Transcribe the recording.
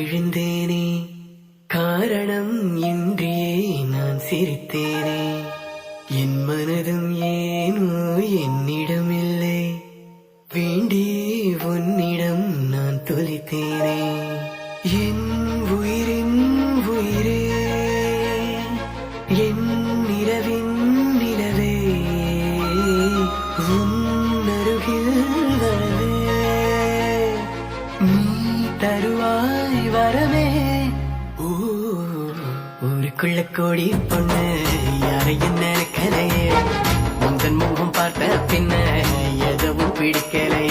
விழுந்தேனே, காரணம் இன்றியே நான் சிரித்தேனே. என் மனதும் ஏனோ என்னிடமில்லை, வேண்டி உன்னிடம் நான் தொலைத்தேனே. என் உயிரின் உயிரே, என் நிலவின் நிலவே, உன் அருகில் வரவே நீ தருவாய் வரவே. ஊருக்குள்ள கோடி பொண்ணு யாரையும் நினைக்கலையே, உந்தன் முகம் பார்த்த பின்ன எதுவும் பிடிக்கலையே.